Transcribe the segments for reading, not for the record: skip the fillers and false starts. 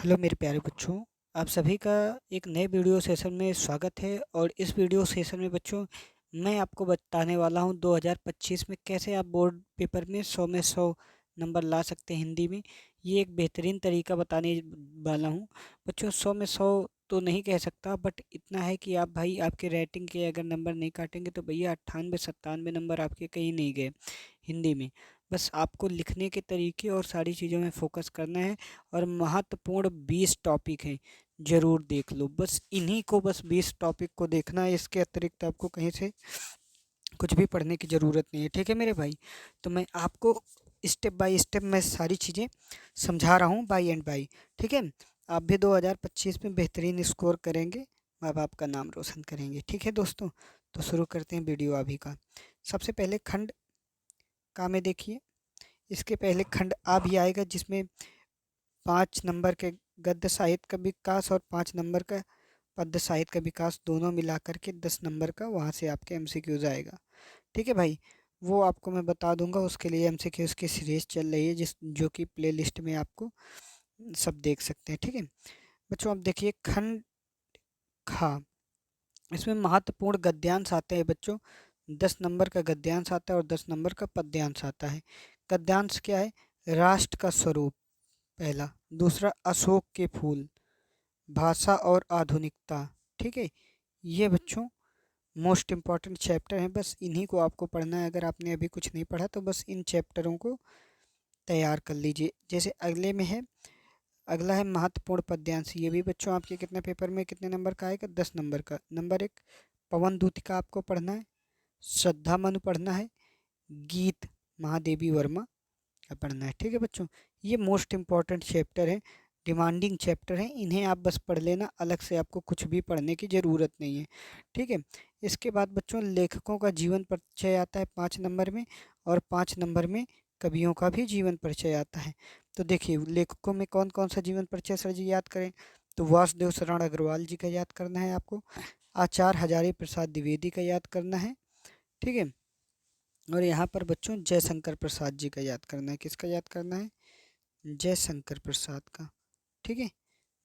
Hello मेरे प्यारे बच्चों, आप सभी का एक नए वीडियो सेशन में स्वागत है। और इस वीडियो सेशन में बच्चों मैं आपको बताने वाला हूं 2025 में कैसे आप बोर्ड पेपर में 100 में 100 नंबर ला सकते हैं हिंदी में। ये एक बेहतरीन तरीका बताने वाला हूं बच्चों। 100 में 100 तो नहीं कह सकता, बट इतना है कि आप भाई आपके रेटिंग के अगर नंबर नहीं काटेंगे तो भैया 98-97 नंबर आपके कहीं नहीं गए हिंदी में। बस आपको लिखने के तरीके और सारी चीज़ों में फोकस करना है। और महत्वपूर्ण 20 टॉपिक हैं, ज़रूर देख लो। बस इन्हीं को, बस 20 टॉपिक को देखना है। इसके अतिरिक्त आपको कहीं से कुछ भी पढ़ने की ज़रूरत नहीं है, ठीक है मेरे भाई। तो मैं आपको स्टेप बाय स्टेप मैं सारी चीज़ें समझा रहा हूँ, बाय एंड बाय। ठीक है, आप भी 2025 में बेहतरीन स्कोर करेंगे, माँ बाप का नाम रोशन करेंगे। ठीक है दोस्तों, तो शुरू करते हैं वीडियो अभी का। सबसे पहले खंड का में देखिए, इसके पहले खंड आ भी आएगा, जिसमें 5 नंबर के गद्य साहित्य का विकास और 5 नंबर का पद्य साहित्य का विकास दोनों मिलाकर के 10 नंबर का वहाँ से आपके एमसीक्यूज आएगा। ठीक है भाई, वो आपको मैं बता दूंगा। उसके लिए एमसीक्यूज की सीरीज चल रही है, जिस जो कि प्ले लिस्ट में आपको सब देख सकते हैं। ठीक है बच्चों, अब देखिए खंड खा। इसमें महत्वपूर्ण गद्यांश आते हैं बच्चों। 10 नंबर का गद्यांश आता है और 10 नंबर का पद्यांश आता है। गद्यांश क्या है? राष्ट्र का स्वरूप पहला, दूसरा अशोक के फूल, भाषा और आधुनिकता। ठीक है, ये बच्चों मोस्ट इम्पॉर्टेंट चैप्टर हैं। बस इन्हीं को आपको पढ़ना है। अगर आपने अभी कुछ नहीं पढ़ा तो बस इन चैप्टरों को तैयार कर लीजिए। जैसे अगले में है, अगला है महत्वपूर्ण पद्यांश। ये भी बच्चों आपके कितने पेपर में कितने नंबर का आएगा? 10 नंबर का। नंबर 1 पवन दूतिका आपको पढ़ना है, श्रद्धा मनु पढ़ना है, गीत महादेवी वर्मा का पढ़ना है। ठीक है बच्चों, ये मोस्ट इम्पॉर्टेंट चैप्टर है, डिमांडिंग चैप्टर है। इन्हें आप बस पढ़ लेना, अलग से आपको कुछ भी पढ़ने की ज़रूरत नहीं है। ठीक है, इसके बाद बच्चों लेखकों का जीवन परिचय आता है 5 नंबर में, और 5 नंबर में कवियों का भी जीवन परिचय आता है। तो देखिए लेखकों में कौन कौन सा जीवन परिचय सर जी याद करें? तो वासुदेव शरण अग्रवाल जी का याद करना है आपको, आचार्य हजारी प्रसाद द्विवेदी का याद करना है। ठीक है, और यहाँ पर बच्चों जयशंकर प्रसाद जी का याद करना है। किसका याद करना है? जयशंकर प्रसाद का। ठीक है,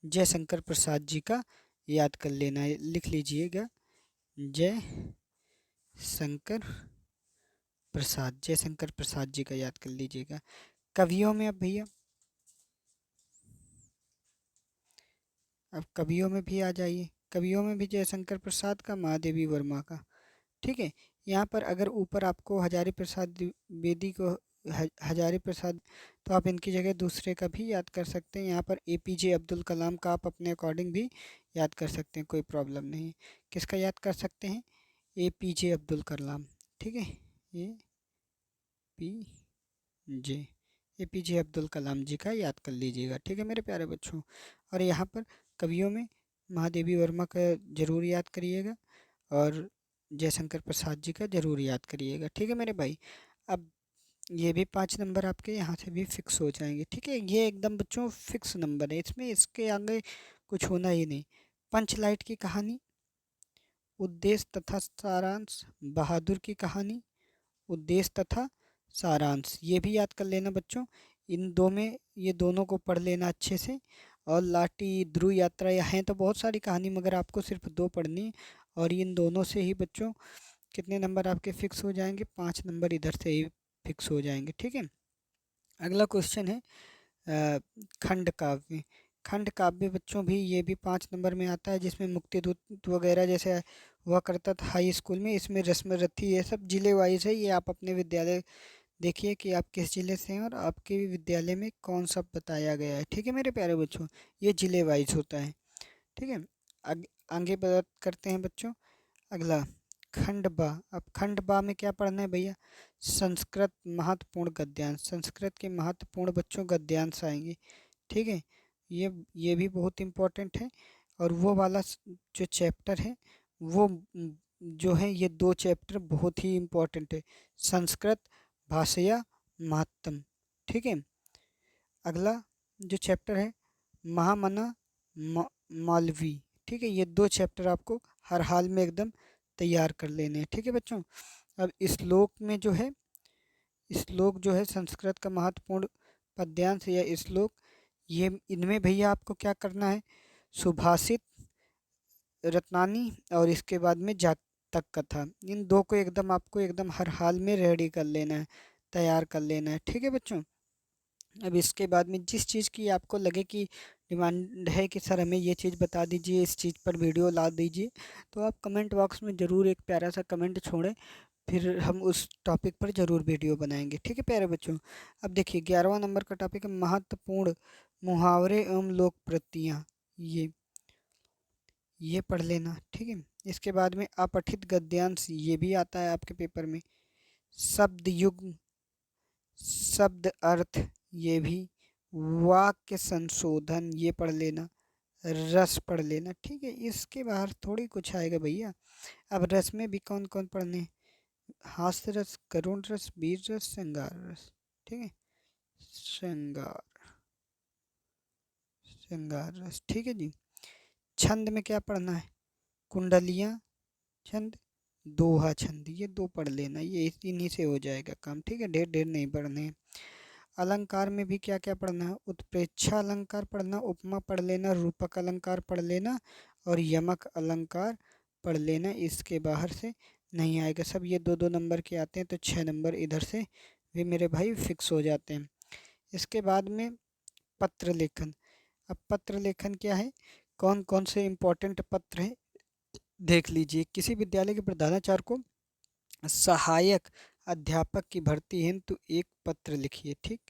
जयशंकर प्रसाद जी का याद कर लेना है, लिख लीजिएगा जय शंकर प्रसाद, जयशंकर प्रसाद जी का याद कर लीजिएगा। कवियों में अब भैया, अब कवियों में भी आ जाइए। कवियों में भी जयशंकर प्रसाद का, महादेवी वर्मा का। ठीक है, यहाँ पर अगर ऊपर आपको हजारी प्रसाद द्विवेदी को हजारी प्रसाद, तो आप इनकी जगह दूसरे का भी याद कर सकते हैं। यहाँ पर एपीजे अब्दुल कलाम का आप अपने अकॉर्डिंग भी याद कर सकते हैं, कोई प्रॉब्लम नहीं है। किसका याद कर सकते हैं? एपीजे अब्दुल कलाम। ठीक है, A P J APJ Abdul Kalam ji का याद कर लीजिएगा। ठीक है मेरे प्यारे बच्चों, और यहाँ पर कवियों में महादेवी वर्मा का जरूर याद करिएगा, और जयशंकर प्रसाद जी का जरूर याद करिएगा। ठीक है मेरे भाई, अब ये भी 5 नंबर आपके यहाँ से भी फिक्स हो जाएंगे। ठीक है, ये एकदम बच्चों फिक्स नंबर है, इसमें इसके आगे कुछ होना ही नहीं। पंचलाइट की कहानी, उद्देश्य तथा सारांश, बहादुर की कहानी, उद्देश्य तथा सारांश, ये भी याद कर लेना बच्चों। इन दो में ये दोनों को पढ़ लेना अच्छे से। और लाटी, ध्रुव यात्रा, या हैं तो बहुत सारी कहानी, मगर आपको सिर्फ 2 पढ़नी है। और इन दोनों से ही बच्चों कितने नंबर आपके फिक्स हो जाएंगे? 5 नंबर इधर से ही फिक्स हो जाएंगे। ठीक है, अगला क्वेश्चन है खंड काव्य। खंड काव्य बच्चों भी ये भी 5 नंबर में आता है, जिसमें मुक्तिदूत वगैरह जैसे हुआ करता था हाई स्कूल में। इसमें रस्म रथी, ये सब जिले वाइज है। ये आप अपने विद्यालय देखिए कि आप किस जिले से हैं और आपके विद्यालय में कौन सा बताया गया है। ठीक है मेरे प्यारे बच्चों, ये जिले वाइज होता है। ठीक है, आगे बात करते हैं बच्चों। अगला खंड बा। अब खंड बा में क्या पढ़ना है भैया? संस्कृत महत्वपूर्ण गद्यांश। संस्कृत के महत्वपूर्ण बच्चों गद्यांश आएंगे। ठीक है, ये भी बहुत इम्पोर्टेंट है। और वो वाला जो चैप्टर है, वो जो है, ये 2 चैप्टर बहुत ही इम्पोर्टेंट है, संस्कृत भाषया महत्तम। ठीक है, अगला जो चैप्टर है महामना मालवी। ठीक है, ये 2 चैप्टर आपको हर हाल में एकदम तैयार कर लेने हैं। ठीक है बच्चों, अब श्लोक जो है संस्कृत का महत्वपूर्ण पद्यांश या श्लोक, ये इनमें भैया आपको क्या करना है, सुभाषित, रत्नानी और इसके बाद में जातक कथा, इन दो को एकदम आपको एकदम हर हाल में रेडी कर लेना है, तैयार कर लेना है। ठीक है बच्चों। अब इसके बाद में जिस चीज़ की आपको लगे कि डिमांड है कि सर हमें ये चीज़ बता दीजिए, इस चीज़ पर वीडियो ला दीजिए, तो आप कमेंट बॉक्स में ज़रूर एक प्यारा सा कमेंट छोड़ें, फिर हम उस टॉपिक पर ज़रूर वीडियो बनाएंगे। ठीक है प्यारे बच्चों। अब देखिए 11वां नंबर का टॉपिक है महत्वपूर्ण मुहावरे एवं लोक प्रत्यय। ये पढ़ लेना। ठीक है। इसके बाद में अपठित गद्यांश, ये भी आता है आपके पेपर में। शब्द युग्म, शब्द अर्थ, ये भी। वाक्य संशोधन, ये पढ़ लेना। रस पढ़ लेना। ठीक है। इसके बाहर थोड़ी कुछ आएगा भैया। अब रस में भी कौन कौन पढ़ने हैं? हास्य रस, करुण रस, वीर रस, श्रृंगार रस। ठीक है। श्रृंगार, श्रृंगार रस। ठीक है जी। छंद में क्या पढ़ना है? कुंडलियाँ छंद, दोहा छंद, ये दो पढ़ लेना, ये इन्हीं से हो जाएगा काम। ठीक है। ढेर ढेर नहीं पढ़ने हैं। अलंकार में भी क्या क्या पढ़ना है? उत्प्रेक्षा अलंकार पढ़ना, उपमा पढ़ लेना, रूपक अलंकार पढ़ लेना और यमक अलंकार पढ़ लेना। इसके बाहर से नहीं आएगा। सब ये दो दो नंबर के आते हैं, तो 6 नंबर इधर से भी मेरे भाई फिक्स हो जाते हैं। इसके बाद में पत्र लेखन। अब पत्र लेखन क्या है? कौन कौन से इम्पोर्टेंट पत्र हैं देख लीजिए। किसी विद्यालय के प्रधानाचार्य को सहायक अध्यापक की भर्ती हेतु एक पत्र लिखिए। ठीक।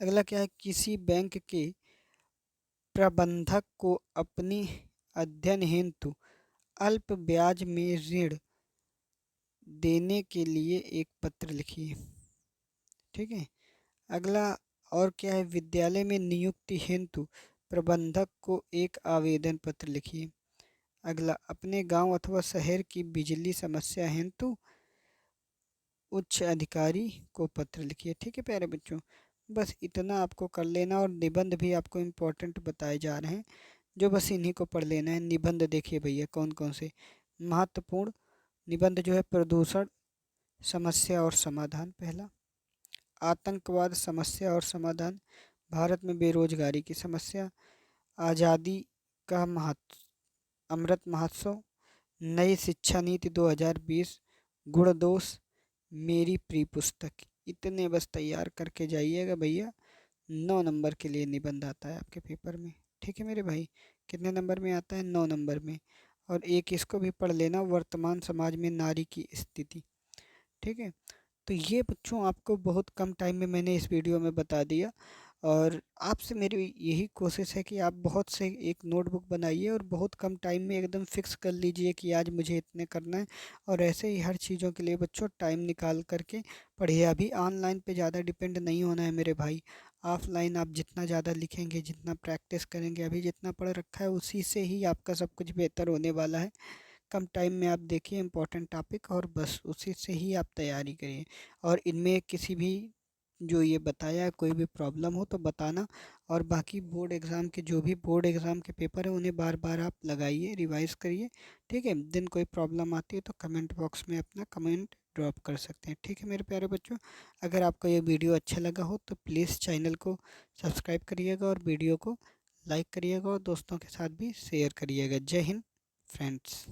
अगला क्या है? किसी बैंक के प्रबंधक को अपनी अध्ययन हेतु अल्प ब्याज में ऋण देने के लिए एक पत्र लिखिए। ठीक है। अगला और क्या है? विद्यालय में नियुक्ति हेतु प्रबंधक को एक आवेदन पत्र लिखिए। अगला, अपने गांव अथवा शहर की बिजली समस्या हेतु उच्च अधिकारी को पत्र लिखिए। ठीक है प्यारे बच्चों। बस इतना आपको कर लेना, और निबंध भी आपको इम्पोर्टेंट बताए जा रहे हैं, जो बस इन्हीं को पढ़ लेना है। निबंध देखिए भैया कौन कौन से महत्वपूर्ण निबंध जो है। प्रदूषण समस्या और समाधान पहला, आतंकवाद समस्या और समाधान, भारत में बेरोजगारी की समस्या, आज़ादी का महत्व, अमृत महोत्सव, नई शिक्षा नीति 2020, गुण दोष, मेरी प्रिय पुस्तक। इतने बस तैयार करके जाइएगा भैया। 9 नंबर के लिए निबंध आता है आपके पेपर में। ठीक है मेरे भाई। कितने नंबर में आता है? 9 नंबर में। और एक इसको भी पढ़ लेना, वर्तमान समाज में नारी की स्थिति। ठीक है। तो ये बच्चों आपको बहुत कम टाइम में मैंने इस वीडियो में बता दिया, और आपसे मेरी यही कोशिश है कि आप बहुत से एक नोटबुक बनाइए और बहुत कम टाइम में एकदम फिक्स कर लीजिए कि आज मुझे इतने करना है। और ऐसे ही हर चीज़ों के लिए बच्चों टाइम निकाल करके पढ़िए। अभी ऑनलाइन पे ज़्यादा डिपेंड नहीं होना है मेरे भाई। ऑफलाइन आप जितना ज़्यादा लिखेंगे, जितना प्रैक्टिस करेंगे, अभी जितना पढ़ रखा है उसी से ही आपका सब कुछ बेहतर होने वाला है। कम टाइम में आप देखिए इम्पोर्टेंट टॉपिक, और बस उसी से ही आप तैयारी करिए। और इनमें किसी भी जो ये बताया है कोई भी प्रॉब्लम हो तो बताना। और बाकी बोर्ड एग्ज़ाम के जो भी बोर्ड एग्ज़ाम के पेपर हैं उन्हें बार बार आप लगाइए, रिवाइज करिए। ठीक है। दिन कोई प्रॉब्लम आती है तो कमेंट बॉक्स में अपना कमेंट ड्रॉप कर सकते हैं। ठीक है मेरे प्यारे बच्चों। अगर आपको ये वीडियो अच्छा लगा हो तो प्लीज़ चैनल को सब्सक्राइब करिएगा और वीडियो को लाइक करिएगा और दोस्तों के साथ भी शेयर करिएगा। जय हिंद फ्रेंड्स।